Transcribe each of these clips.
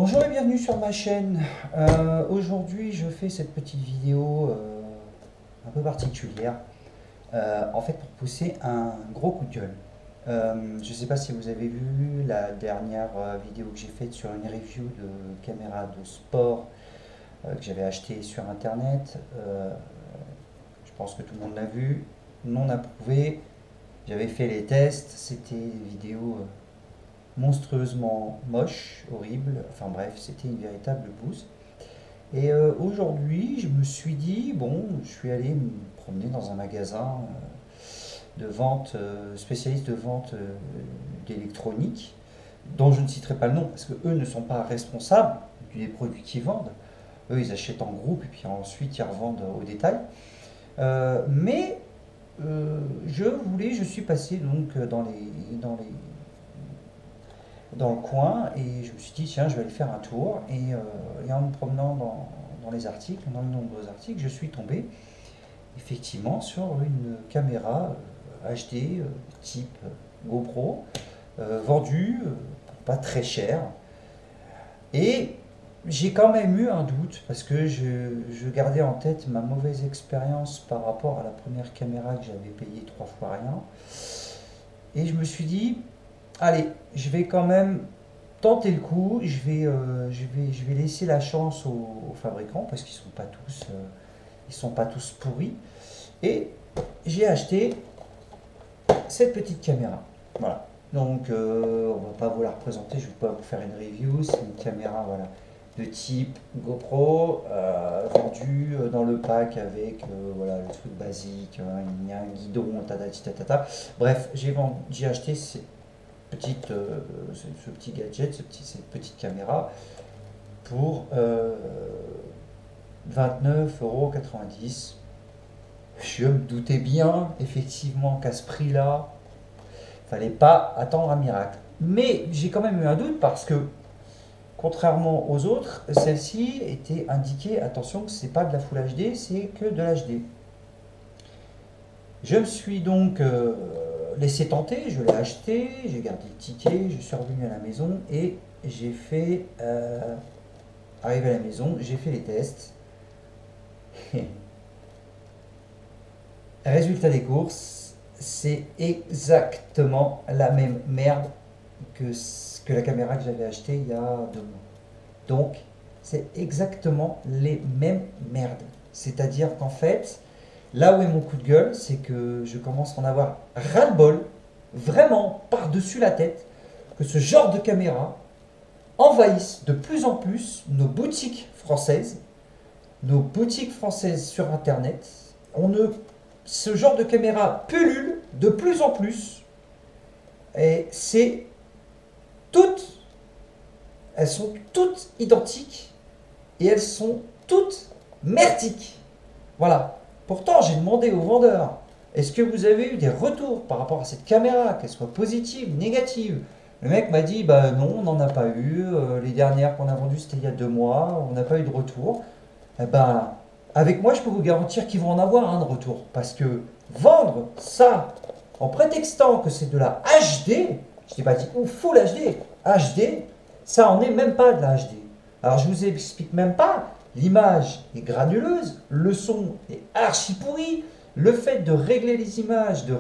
Bonjour et bienvenue sur ma chaîne. Aujourd'hui, je fais cette petite vidéo un peu particulière, en fait pour pousser un gros coup de gueule. Je ne sais pas si vous avez vu la dernière vidéo que j'ai faite sur une review de caméra de sport que j'avais acheté sur internet. Je pense que tout le monde l'a vu, non approuvé. J'avais fait les tests, c'était des vidéos monstrueusement moche, horrible, enfin bref, c'était une véritable bouse. Et aujourd'hui, je me suis dit, bon, je suis allé me promener dans un magasin de vente, spécialiste de vente d'électronique, dont je ne citerai pas le nom, parce que eux ne sont pas responsables des produits qu'ils vendent. Eux, ils achètent en groupe et puis ensuite ils revendent au détail. Mais je suis passé donc dans le coin et je me suis dit tiens je vais aller faire un tour et en me promenant dans les articles, dans de nombreux articles, je suis tombé effectivement sur une caméra HD type GoPro vendue pas très cher et j'ai quand même eu un doute parce que je gardais en tête ma mauvaise expérience par rapport à la première caméra que j'avais payée 3 fois rien et je me suis dit allez, je vais quand même tenter le coup. Je vais laisser la chance aux fabricants parce ils sont pas tous pourris. Et j'ai acheté cette petite caméra. Voilà. Donc, on va pas vous la représenter. Je vais pas vous faire une review. C'est une caméra, voilà, de type GoPro, vendue dans le pack avec, voilà, le truc basique. Il y a un guidon, tatati tatata. Bref, j'ai acheté ce petit gadget, cette petite caméra pour 29,90 €. Je me doutais bien, effectivement, qu'à ce prix-là, il fallait pas attendre un miracle. Mais j'ai quand même eu un doute parce que, contrairement aux autres, celle-ci était indiquée, attention, que c'est pas de la Full HD, c'est que de l'HD. Je me suis donc laissé tenter, je l'ai acheté, j'ai gardé le ticket, je suis revenu à la maison et j'ai fait, arrivé à la maison, j'ai fait les tests. Résultat des courses, c'est exactement la même merde que la caméra que j'avais achetée il y a 2 mois. Donc, c'est exactement les mêmes merdes. C'est-à-dire qu'en fait, là où est mon coup de gueule, c'est que je commence à en avoir ras-le-bol, vraiment par-dessus la tête, que ce genre de caméra envahisse de plus en plus nos boutiques françaises sur Internet. Ce genre de caméra pullule de plus en plus, et toutes, elles sont toutes identiques et elles sont toutes merdiques. Voilà. Pourtant, j'ai demandé au vendeur, est-ce que vous avez eu des retours par rapport à cette caméra, qu'elle soit positive, négative? Le mec m'a dit, bah non, on n'en a pas eu. Les dernières qu'on a vendues, c'était il y a 2 mois, on n'a pas eu de retour. Eh ben, avec moi, je peux vous garantir qu'ils vont en avoir un de retour. Parce que vendre ça en prétextant que c'est de la HD, je t'ai pas dit ou Full HD, HD, ça en est même pas de la HD. Alors je vous explique même pas. L'image est granuleuse, le son est archi pourri, le fait de régler les images, de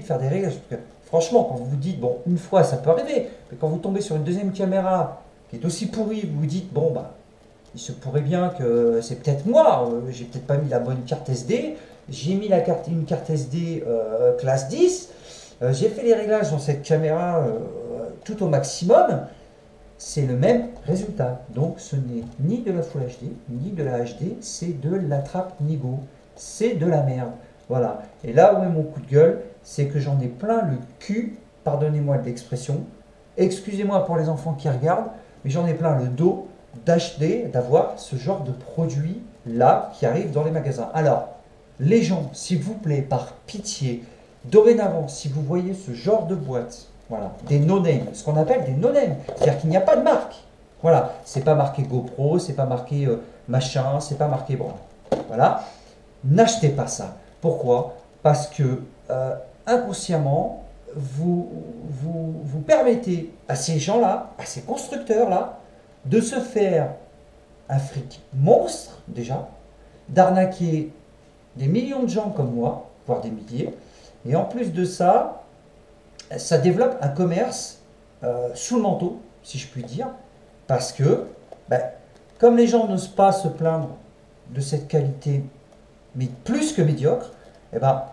faire des réglages, parce que franchement, quand vous vous dites, bon, une fois ça peut arriver, mais quand vous tombez sur une deuxième caméra qui est aussi pourrie, vous vous dites, bon, bah, il se pourrait bien que c'est peut-être moi, j'ai peut-être pas mis la bonne carte SD, j'ai mis une carte SD classe 10, j'ai fait les réglages dans cette caméra tout au maximum, c'est le même résultat. Donc ce n'est ni de la Full HD, ni de la HD, c'est de la trappe Nigo. C'est de la merde. Voilà. Et là où est mon coup de gueule, c'est que j'en ai plein le cul, pardonnez-moi de l'expression, excusez-moi pour les enfants qui regardent, mais j'en ai plein le dos d'acheter, d'avoir ce genre de produit là qui arrive dans les magasins. Alors, les gens, s'il vous plaît, par pitié, dorénavant, si vous voyez ce genre de boîte, voilà, des no-name, ce qu'on appelle des no-name, c'est-à-dire qu'il n'y a pas de marque. Voilà, c'est pas marqué GoPro, c'est pas marqué machin, c'est pas marqué bon. Voilà, n'achetez pas ça. Pourquoi? Parce que inconsciemment, vous permettez à ces gens-là, à ces constructeurs-là, de se faire un fric monstre, déjà, d'arnaquer des millions de gens comme moi, voire des milliers, et en plus de ça, ça développe un commerce sous le manteau, si je puis dire, parce que, ben, comme les gens n'osent pas se plaindre de cette qualité, mais plus que médiocre, eh ben,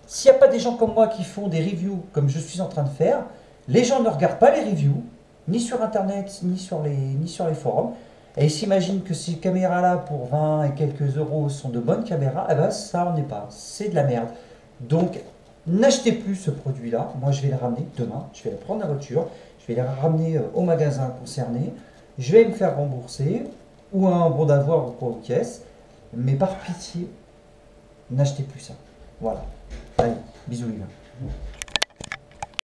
s'il n'y a pas des gens comme moi qui font des reviews comme je suis en train de faire, les gens ne regardent pas les reviews, ni sur Internet, ni sur les forums, et ils s'imaginent que ces caméras-là, pour 20 et quelques euros, sont de bonnes caméras. Eh ben, ça n'en est pas. C'est de la merde. Donc, n'achetez plus ce produit-là. Moi, je vais le ramener demain. Je vais le prendre la voiture. Je vais le ramener au magasin concerné. Je vais me faire rembourser, ou un bon d'avoir ou quoi aux caisses. Mais par pitié, n'achetez plus ça. Voilà. Allez, bisous les gars.